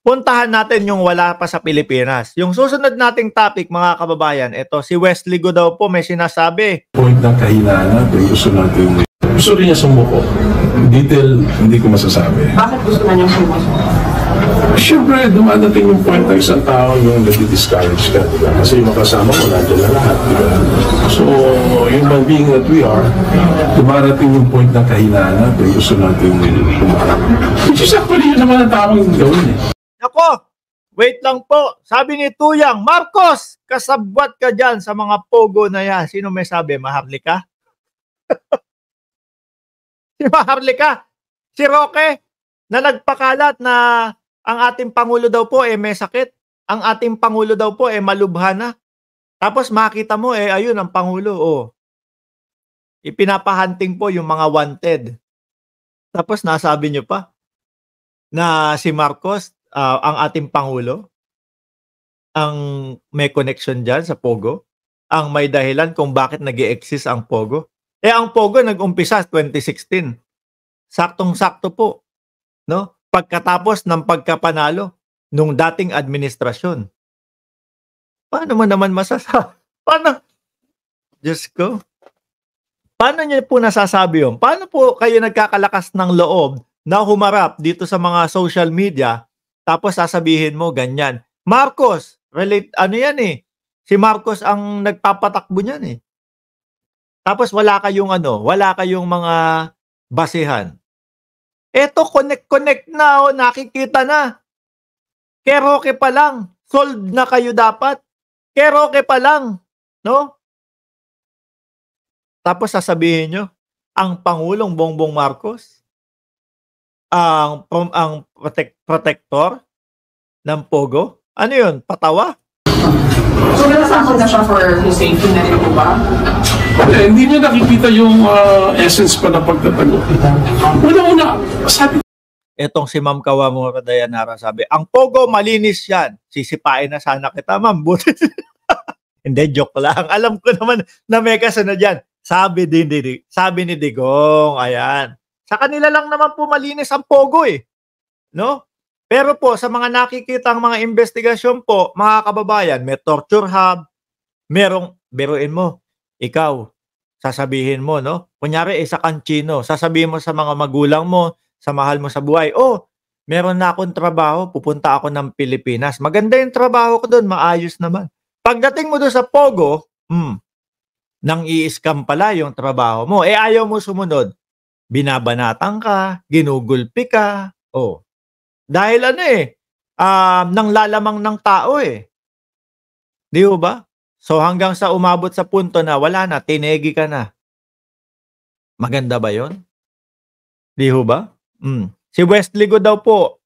puntahan natin yung wala pa sa Pilipinas. Yung susunod nating topic, mga kababayan, ito, si Wesley Go daw po may sinasabi. Point ng kahinaan natin, gusto rin niya sumuko. Detail, hindi ko masasabi. Bakit gusto na niyang sumuko? Siyempre, dumadating yung point ng isang tao yung nag-discourage ka, diba? Kasi yung makasama mo, nandiyan na lahat, diba? So, human being that we are, dumarating yung point ng kahinaan natin, gusto natin kumarap. Which is actually yun naman ang tamang gawin eh. Ako, wait lang po. Sabi ni Tuyang, Marcos, kasabwat ka dyan sa mga pogo na yan. Sino may sabi? Maharlika? Si Maharlika? Si Roque? Na nagpakalat na ang ating Pangulo daw po may sakit. Ang ating Pangulo daw po malubha na. Tapos makita mo ayun ang Pangulo. Ipinapahanting po yung mga wanted. Tapos nasabi nyo pa na si Marcos, ang ating Pangulo, ang may connection dyan sa Pogo, ang may dahilan kung bakit nag-i-exist ang Pogo. Ang Pogo nag-umpisa 2016. Saktong-sakto po, no? Pagkatapos ng pagkapanalo nung dating administrasyon. Paano mo naman masasabi? Paano? Diyos ko. Paano niyo po nasasabi yun? Paano po kayo nagkakalakas ng loob na humarap dito sa mga social media tapos sasabihin mo ganyan? Marcos, ano yan Si Marcos ang nagpapatakbo niyan Tapos wala kayong mga basehan. Eto, connect na, nakikita na. Kay Roque pa lang, solved na kayo dapat. Kay Roque pa lang, no? Tapos sasabihin nyo, ang Pangulong Bongbong Marcos, ang protector ng Pogo, ano yun, patawa? So, nasasakot na siya for his safety na rin po ba? Hindi niya nakikita yung essence pa ng pagtatago. Una-una, sabi etong si Ma'am Kawamura Dayanara sabi, ang Pogo malinis yan. Sisipain na sana kita, Ma'am. Hindi, joke lang. Alam ko naman na may kasunod yan. Sabi ni Digong, ayan. Sa kanila lang naman po malinis ang Pogo no? Pero po, sa mga nakikitang mga investigasyon po, mga kababayan, may torture hub, biruin mo, ikaw, sasabihin mo, no? Kunyari, sa kanchino, sasabihin mo sa mga magulang mo, sa mahal mo sa buhay, meron na akong trabaho, pupunta ako ng Pilipinas. Maganda yung trabaho ko doon, maayos naman. Pagdating mo doon sa Pogo, nang i-scam pala yung trabaho mo. Ayaw mo sumunod. Binabanatan ka, ginugulpi ka, dahil nang lalamang ng tao Di ba? So hanggang sa umabot sa punto na wala na, tinegi ka na. Maganda ba yon? Di ba? Si Wesley Go daw po,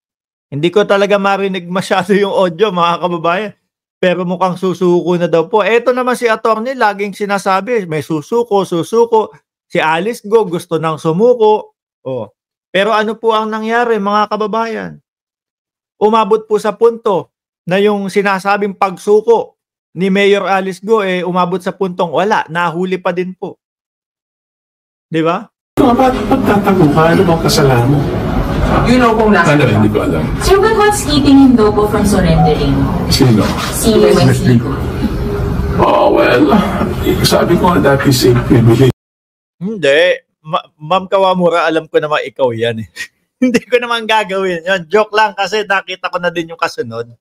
hindi ko talaga marinig masyado yung audio, mga kababayan. Pero mukhang susuko na daw po. Eto naman si attorney, laging sinasabi, may susuko. Si Alice Go gusto nang sumuko. Pero ano po ang nangyari, mga kababayan? Umabot po sa punto na yung sinasabing pagsuko ni Mayor Alice Go umabot sa puntong wala, nahuli pa din po. Di ba? Bakit pagtatago ka? Ano bang kasalanan mo? You know kung nasa Hindi ko alam. Sir, but what's keeping him daw po from surrendering? Sino? Si Wesley. Well, sabi ko nga dati safe privilege. Hindi. Ma'am Kawamura, alam ko naman ikaw yan Hindi ko naman gagawin yun. Joke lang kasi nakita ko na din yung kasunod.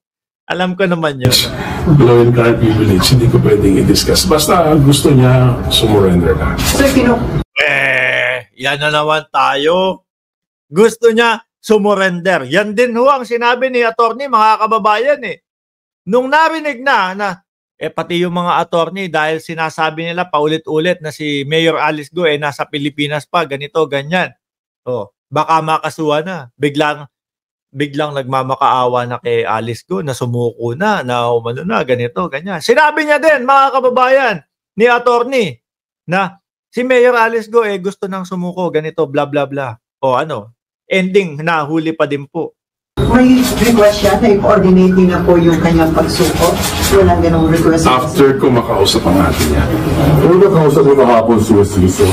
Alam ko naman yun. Loyal card privilege, hindi ko pwedeng i-discuss. Basta gusto niya, sumurrender na. Sir, Yan na naman tayo. Gusto niya sumurrender. Yan din ang sinabi ni attorney, mga kababayan Nung narinig na pati yung mga attorney dahil sinasabi nila paulit-ulit na si Mayor Alice Go nasa Pilipinas pa, ganito, ganyan. Baka makasuhan na. Biglang nagmamakaawa na kay Alice Go na sumuko na umano na, ganito, ganyan. Sinabi niya din, mga kababayan, ni attorney na si Mayor Alice Go gusto nang sumuko, ganito, bla bla bla. Ending, nahuli pa din po. May request siya na i-coordinate niyo na po yung kanyang pagsuko. Walang ganong request. After ko makausap ang ate niya. Pero nakausap mo kahapon si Wesley, so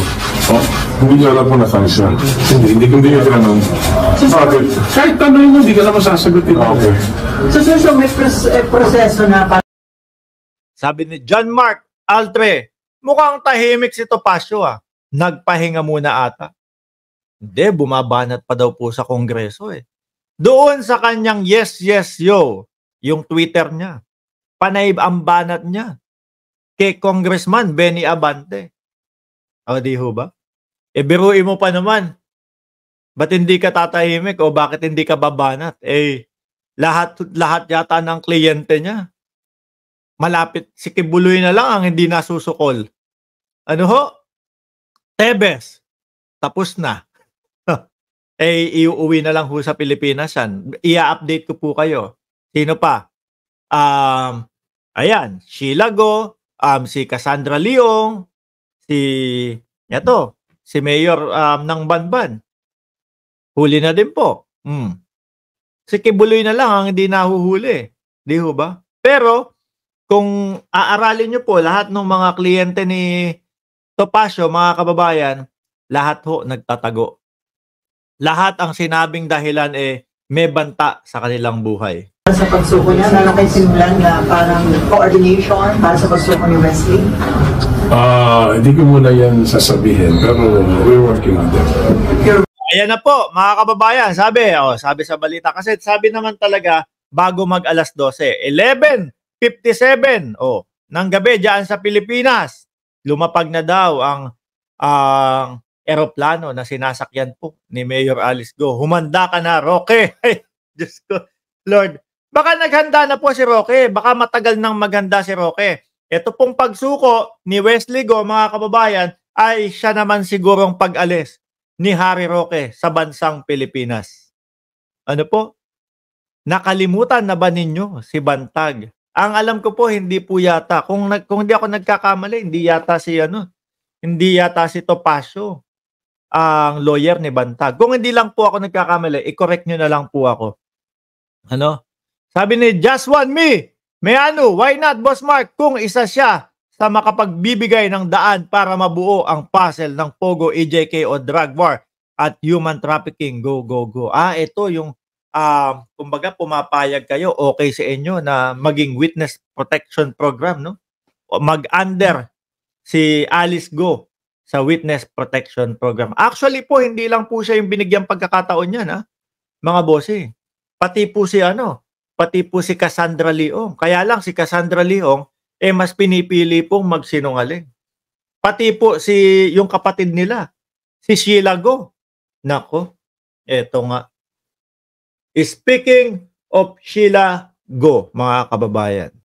hindi niya alam kung nasaan siya. Hindi niya tinanong. Bakit? Kahit tanong mo, hindi ka naman sasagutin. Okay. So may proseso na para Sabi ni John Mark Altre, mukhang tahimik si Topacio Nagpahinga muna ata. Hindi, bumabanat pa daw po sa Kongreso Doon sa kanyang yes, yes, yo, yung Twitter niya. Panay ang banat niya. Kay Congressman Benny Abante. O di ho ba? Biruin mo pa naman. Ba't hindi ka tatahimik o bakit hindi ka babanat? Lahat yata ng kliyente niya. Malapit, si Kibuloy na lang ang hindi nasusukol. Ano ho? Tebes. Tapos na. Iuwi na lang ho sa Pilipinas yan. I-update ko po kayo. Sino pa? Ayan, Sheila Go, si Cassandra Leong, si Mayor ng Banban. Huli na din po. Si Kibuloy na lang ang hindi nahuhuli. Di ho ba? Pero, kung aaralin nyo po lahat ng mga kliyente ni Topacio, mga kababayan, lahat ho nagtatago. Lahat ang sinabing dahilan may banta sa kanilang buhay. sa pagsuko niya, meron kayo simulan na parang coordination para sa pagsuko ni Wesley? Hindi ko muna yan sasabihin, pero we're working on that. Ayan na po, mga kababayan, sabi sa balita. Kasi sabi naman talaga, bago mag alas 12, 11:57 ng gabi dyan sa Pilipinas, lumapag na daw ang eroplano na sinasakyan po ni Mayor Alice Go. Humanda ka na, Roque. Ay, Diyos ko, Lord. Baka naghanda na po si Roque. Baka matagal nang maghanda si Roque. Ito pong pagsuko ni Wesley Go, mga kababayan, ay siya naman sigurong pag-alis ni Harry Roque sa bansang Pilipinas. Ano po? Nakalimutan na ba ninyo si Bantag? Ang alam ko po, hindi po yata. Kung hindi ako nagkakamali, hindi yata si Topacio ang lawyer ni Bantag. Kung hindi lang po ako nagkakamali, i-correct nyo na lang po ako. Ano? Sabi ni Just One Me, why not, Boss Mark? Kung isa siya sa makapagbibigay ng daan para mabuo ang puzzle ng Pogo, EJK o drug war at human trafficking, go, go, go. Ito yung, kumbaga pumapayag kayo, okay sa inyo na maging witness protection program, no? O mag-under si Alice Go sa witness protection program. Actually po, hindi lang po siya yung binigyang pagkakataon yan, mga bossy. Pati po si Cassandra Leong. Kaya lang si Cassandra Leong, mas pinipili pong magsinungaling. Pati po yung kapatid nila, si Sheila Go. Nako, eto nga. Speaking of Sheila Go, mga kababayan,